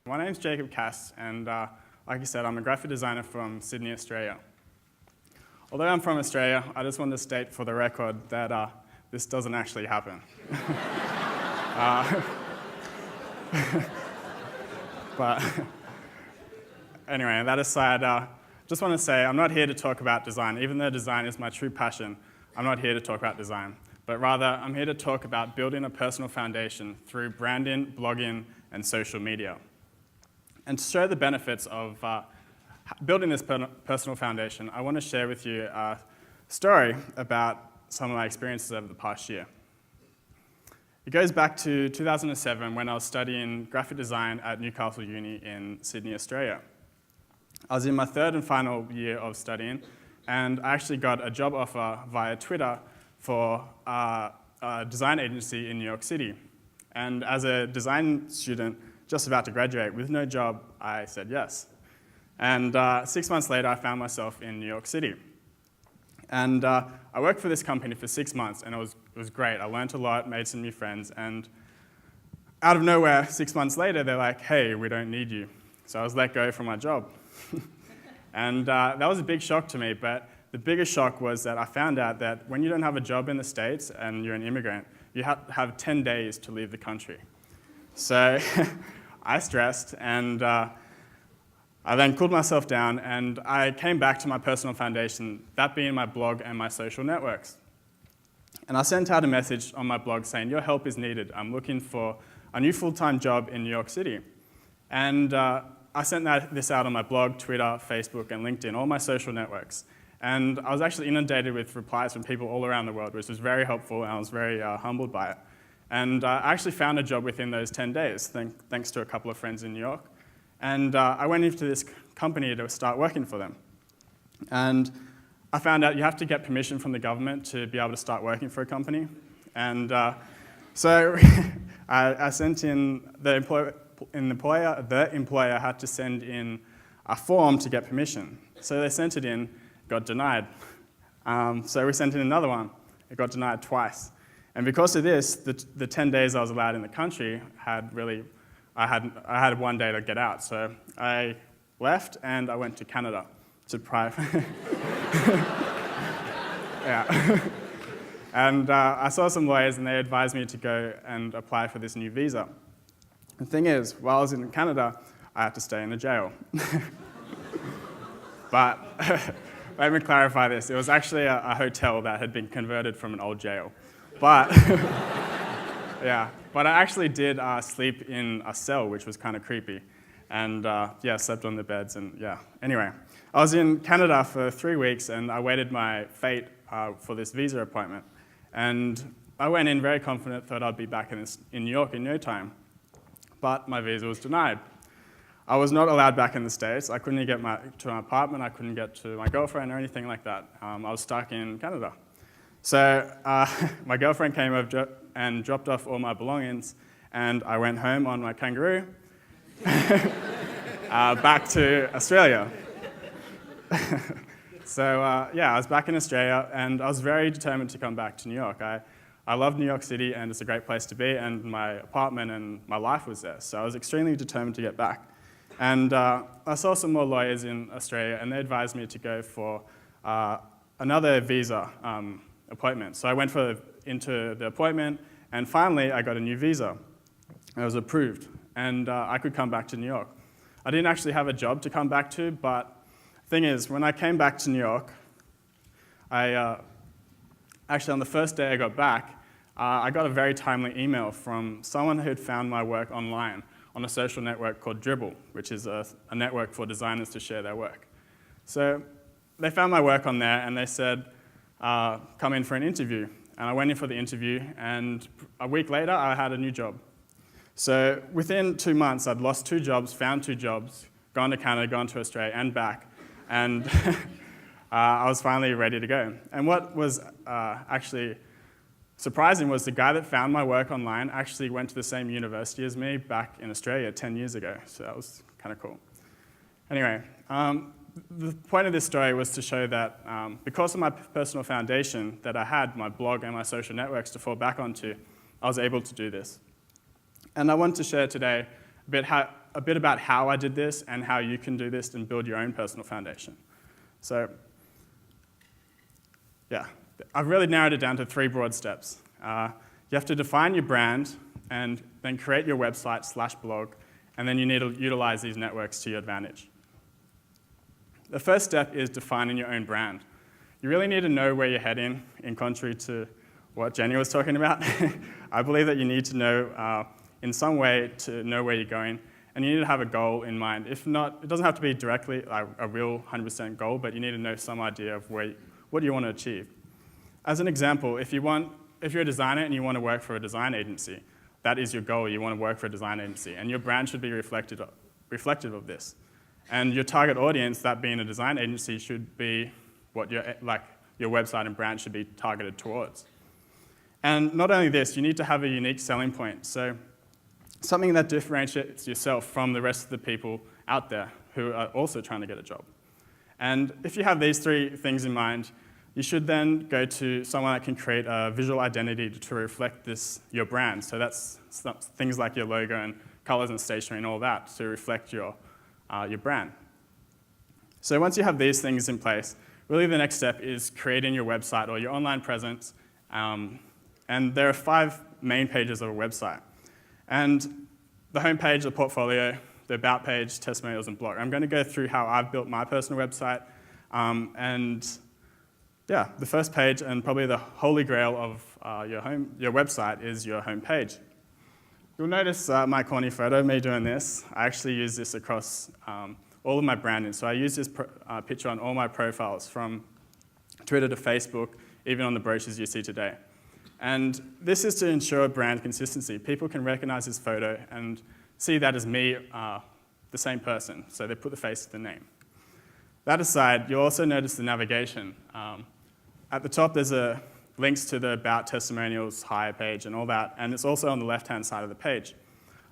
My name's Jacob Cass, and like I said, I'm a graphic designer from Sydney, Australia. Although I'm from Australia, I just want to state for the record that this doesn't actually happen. But anyway, that aside, just want to say I'm not here to talk about design. Even though design is my true passion, I'm not here to talk about design. But rather, I'm here to talk about building a personal foundation through branding, blogging, and social media. And to show the benefits of building this personal foundation, I want to share with you a story about some of my experiences over the past year. It goes back to 2007 when I was studying graphic design at Newcastle Uni in Sydney, Australia. I was in my third and final year of studying, and I actually got a job offer via Twitter for a design agency in New York City. And as a design student just about to graduate with no job, I said yes. And 6 months later, I found myself in New York City. And I worked for this company for 6 months, and it was great. I learned a lot, made some new friends, and out of nowhere, 6 months later, they're like, hey, we don't need you. So I was let go from my job. And that was a big shock to me, but the biggest shock was that I found out that when you don't have a job in the States and you're an immigrant, you have 10 days to leave the country. So I stressed, and I then cooled myself down, and I came back to my personal foundation, that being my blog and my social networks. And I sent out a message on my blog saying, your help is needed. I'm looking for a new full-time job in New York City. And I sent this out on my blog, Twitter, Facebook, and LinkedIn, all my social networks. And I was actually inundated with replies from people all around the world, which was very helpful, and I was very humbled by it. And I actually found a job within those 10 days, thanks to a couple of friends in New York. And I went into this company to start working for them. And I found out you have to get permission from the government to be able to start working for a company. And so I sent in the employer had to send in a form to get permission. So they sent it in, got denied. So we sent in another one, it got denied twice. And because of this, the 10 days I was allowed in the country I had 1 day to get out. So I left and I went to Canada to private. Yeah. And I saw some lawyers and they advised me to go and apply for this new visa. The thing is, while I was in Canada, I had to stay in a jail. But let me clarify this. It was actually a hotel that had been converted from an old jail. But yeah, but I actually did sleep in a cell, which was kind of creepy. And yeah, slept on the beds and yeah. Anyway, I was in Canada for 3 weeks and I waited my fate for this visa appointment. And I went in very confident, thought I'd be back in New York in no time. But my visa was denied. I was not allowed back in the States. I couldn't get to my apartment. I couldn't get to my girlfriend or anything like that. I was stuck in Canada. So my girlfriend came over and dropped off all my belongings, and I went home on my kangaroo back to Australia. So yeah, I was back in Australia, and I was very determined to come back to New York. I love New York City, and it's a great place to be, and my apartment and my life was there. So I was extremely determined to get back. And I saw some more lawyers in Australia, and they advised me to go for another visa appointment. So I went into the appointment, and finally I got a new visa. I was approved, and I could come back to New York. I didn't actually have a job to come back to, but the thing is, when I came back to New York, actually on the first day I got back, I got a very timely email from someone who had found my work online on a social network called Dribble, which is a network for designers to share their work. So they found my work on there, and they said, come in for an interview. And I went in for the interview, and a week later, I had a new job. So within 2 months, I'd lost 2 jobs, found 2 jobs, gone to Canada, gone to Australia, and back. And I was finally ready to go. And what was actually surprising was the guy that found my work online actually went to the same university as me back in Australia 10 years ago. So that was kind of cool. Anyway, the point of this story was to show that because of my personal foundation that I had, my blog and my social networks to fall back onto, I was able to do this. And I want to share today a bit about how I did this and how you can do this and build your own personal foundation. So yeah, I've really narrowed it down to 3 broad steps. You have to define your brand and then create your website/blog, and then you need to utilize these networks to your advantage. The first step is defining your own brand. You really need to know where you're heading, in contrary to what Jenny was talking about. I believe that you need to know in some way to know where you're going, and you need to have a goal in mind. If not, it doesn't have to be directly a real 100% goal, but you need to know some idea of what you want to achieve. As an example, if you're a designer and you want to work for a design agency, that is your goal. You want to work for a design agency, and your brand should be reflective of this. And your target audience, that being a design agency, should be what your website and brand should be targeted towards. And not only this, you need to have a unique selling point. So something that differentiates yourself from the rest of the people out there who are also trying to get a job. And if you have these 3 things in mind, you should then go to someone that can create a visual identity to reflect your brand. So that's things like your logo and colors and stationery and all that to reflect your brand. So once you have these things in place, really the next step is creating your website or your online presence. And there are 5 main pages of a website. And the home page, the portfolio, the about page, testimonials, and blog. I'm going to go through how I've built my personal website. Yeah, the first page and probably the holy grail of your website is your home page. You'll notice my corny photo of me doing this. I actually use this across all of my branding. So I use this picture on all my profiles, from Twitter to Facebook, even on the brochures you see today. And this is to ensure brand consistency. People can recognize this photo and see that as me, the same person. So they put the face to the name. That aside, you'll also notice the navigation. At the top, there's links to the About, Testimonials, Hire page, and all that, and it's also on the left-hand side of the page.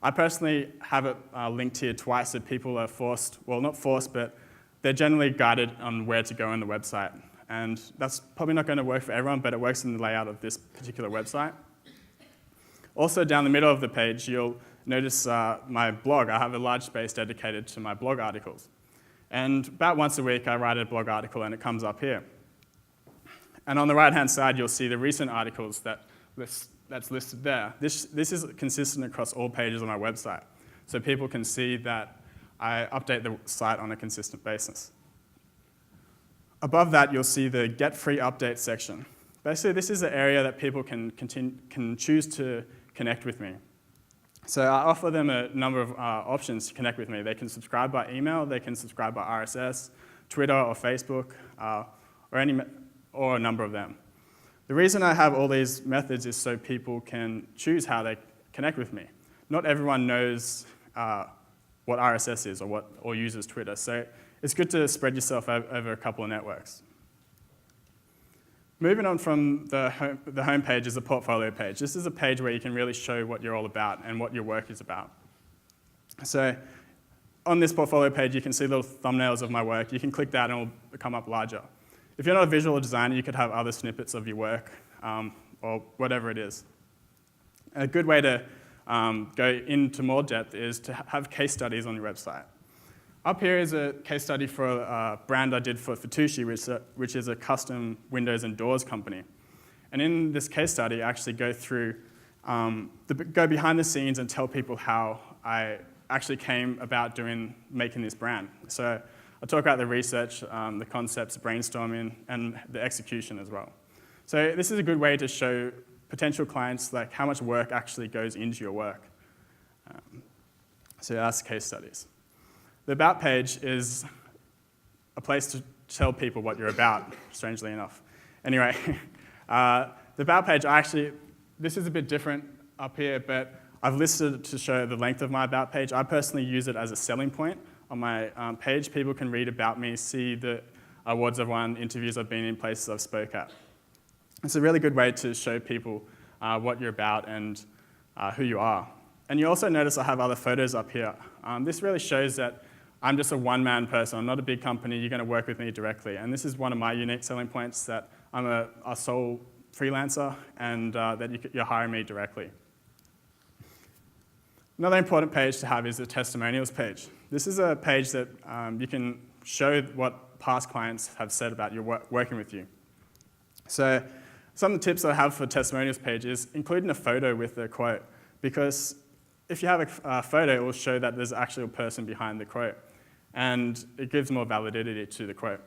I personally have it linked here twice so people are forced, well, not forced, but they're generally guided on where to go on the website. And that's probably not going to work for everyone, but it works in the layout of this particular website. Also, down the middle of the page, you'll notice my blog. I have a large space dedicated to my blog articles. And about once a week, I write a blog article, and it comes up here. And on the right-hand side, you'll see the recent articles that's listed there. This is consistent across all pages on my website, so people can see that I update the site on a consistent basis. Above that, you'll see the Get Free Updates section. Basically, this is the area that people can choose to connect with me. So I offer them a number of options to connect with me. They can subscribe by email, they can subscribe by RSS, Twitter or Facebook, or a number of them. The reason I have all these methods is so people can choose how they connect with me. Not everyone knows what RSS is or uses Twitter, so it's good to spread yourself over a couple of networks. Moving on from the home page is the portfolio page. This is a page where you can really show what you're all about and what your work is about. So on this portfolio page, you can see little thumbnails of my work. You can click that and it will come up larger. If you're not a visual designer, you could have other snippets of your work or whatever it is. A good way to go into more depth is to have case studies on your website. Up here is a case study for a brand I did for Fatushi, which is a custom windows and doors company. And in this case study, I actually go through, go behind the scenes and tell people how I actually came about making this brand. So I talk about the research, the concepts, brainstorming, and the execution as well. So this is a good way to show potential clients like how much work actually goes into your work. So that's case studies. The About page is a place to tell people what you're about, strangely enough. Anyway, the About page, this is a bit different up here, but I've listed it to show the length of my About page. I personally use it as a selling point on my page. People can read about me, see the awards I've won, interviews I've been in, places I've spoke at. It's a really good way to show people what you're about and who you are. And you also notice I have other photos up here. This really shows that I'm just a one-man person. I'm not a big company. You're going to work with me directly. And this is one of my unique selling points, that I'm a sole freelancer and that you're hiring me directly. Another important page to have is the testimonials page. This is a page that you can show what past clients have said about your working with you. So some of the tips that I have for testimonials page is including a photo with the quote, because if you have a photo, it will show that there's actually a person behind the quote, and it gives more validity to the quote.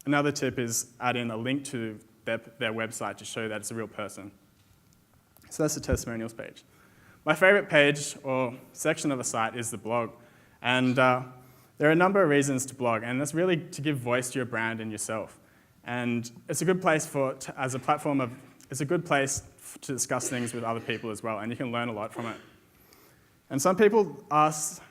Another tip is add in a link to their website to show that it's a real person. So that's the testimonials page. My favorite page or section of the site is the blog. And there are a number of reasons to blog, and that's really to give voice to your brand and yourself. And it's a good place as a platform it's a good place to discuss things with other people as well, and you can learn a lot from it. And some people ask,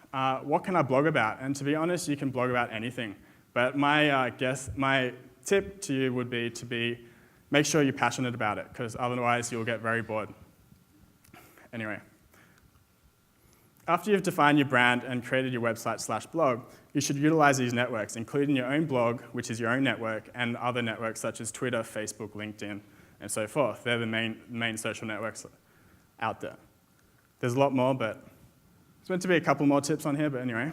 what can I blog about? And to be honest, you can blog about anything. But my tip to you would be to make sure you're passionate about it, because otherwise you'll get very bored. Anyway. After you've defined your brand and created your website/blog, you should utilize these networks, including your own blog, which is your own network, and other networks such as Twitter, Facebook, LinkedIn, and so forth. They're the main social networks out there. There's a lot more, but there's meant to be a couple more tips on here, but anyway.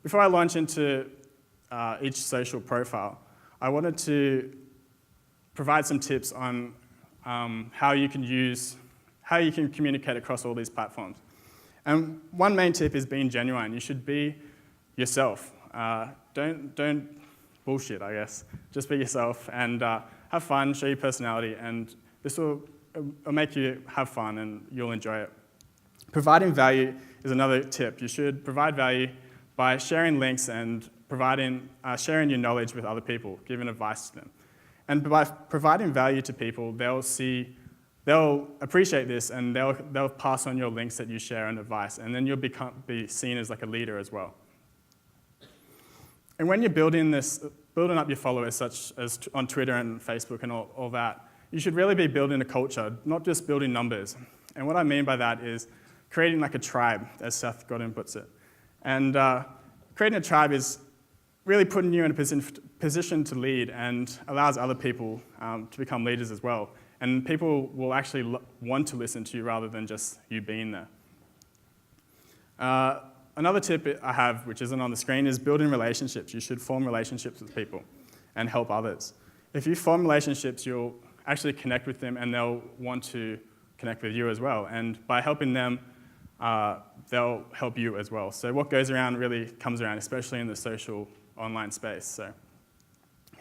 Before I launch into each social profile, I wanted to provide some tips on how you can communicate across all these platforms. And one main tip is being genuine. You should be yourself. Don't bullshit, I guess. Just be yourself and have fun, show your personality, and this will make you have fun and you'll enjoy it. Providing value is another tip. You should provide value by sharing links and sharing your knowledge with other people, giving advice to them. And by providing value to people, they'll appreciate this, and they'll pass on your links that you share and advice, and then you'll be seen as like a leader as well. And when you're building up your followers, such as on Twitter and Facebook and all that, you should really be building a culture, not just building numbers. And what I mean by that is creating like a tribe, as Seth Godin puts it. And creating a tribe is really putting you in a position to lead and allows other people to become leaders as well. And people will actually want to listen to you rather than just you being there. Another tip I have, which isn't on the screen, is building relationships. You should form relationships with people and help others. If you form relationships, you'll actually connect with them, and they'll want to connect with you as well. And by helping them, they'll help you as well. So what goes around really comes around, especially in the social online space. So,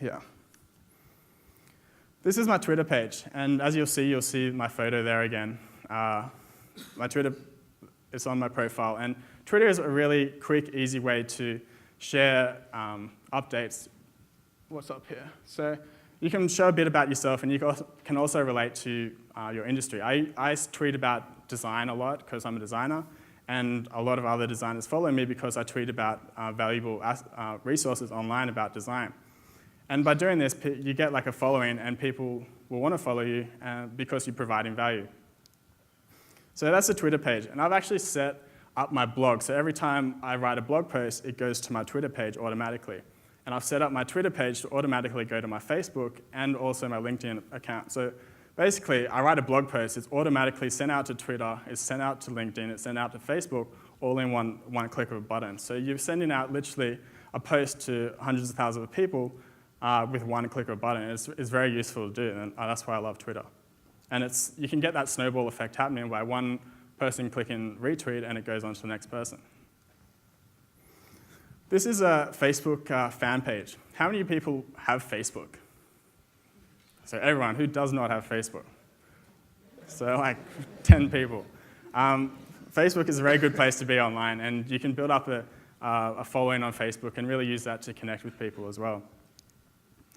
yeah. This is my Twitter page, and as you'll see my photo there again. My Twitter is on my profile, and Twitter is a really quick, easy way to share updates. What's up here? So you can show a bit about yourself, and you can also relate to your industry. I tweet about design a lot because I'm a designer, and a lot of other designers follow me because I tweet about valuable resources online about design. And by doing this, you get like a following, and people will want to follow you because you're providing value. So that's the Twitter page. And I've actually set up my blog. So every time I write a blog post, it goes to my Twitter page automatically. And I've set up my Twitter page to automatically go to my Facebook and also my LinkedIn account. So basically, I write a blog post, it's automatically sent out to Twitter, it's sent out to LinkedIn, it's sent out to Facebook, all in one click of a button. So you're sending out literally a post to hundreds of thousands of people with one click of a button. It's very useful to do, and that's why I love Twitter. And you can get that snowball effect happening by one person clicking retweet, and it goes on to the next person. This is a Facebook fan page. How many people have Facebook? So everyone. Who does not have Facebook? So like 10 people. Facebook is a very good place to be online, and you can build up a following on Facebook and really use that to connect with people as well.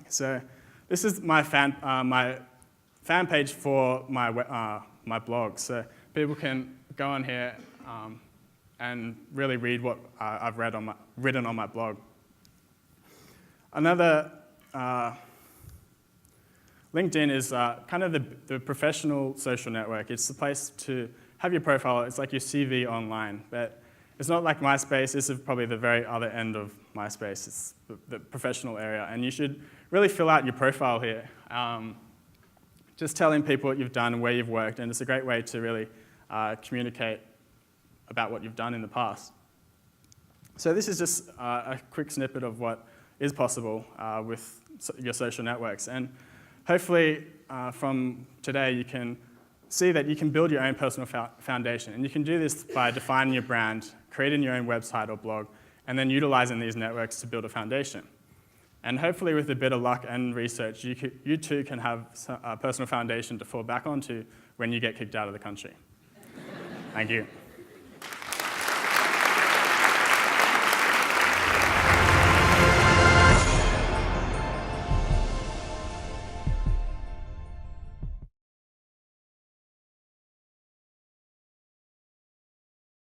So this is my fan page for my blog. So people can go on here and really read what I've written on my blog. Another LinkedIn is kind of the professional social network. It's the place to have your profile. It's like your CV online, but it's not like MySpace. This is probably the very other end of MySpace. It's the professional area, and you should really fill out your profile here. Just telling people what you've done and where you've worked, and it's a great way to really communicate about what you've done in the past. So this is just a quick snippet of what is possible with your social networks. And hopefully from today you can see that you can build your own personal foundation. And you can do this by defining your brand, creating your own website or blog, and then utilizing these networks to build a foundation. And hopefully with a bit of luck and research, you too can have a personal foundation to fall back onto when you get kicked out of the country. Thank you.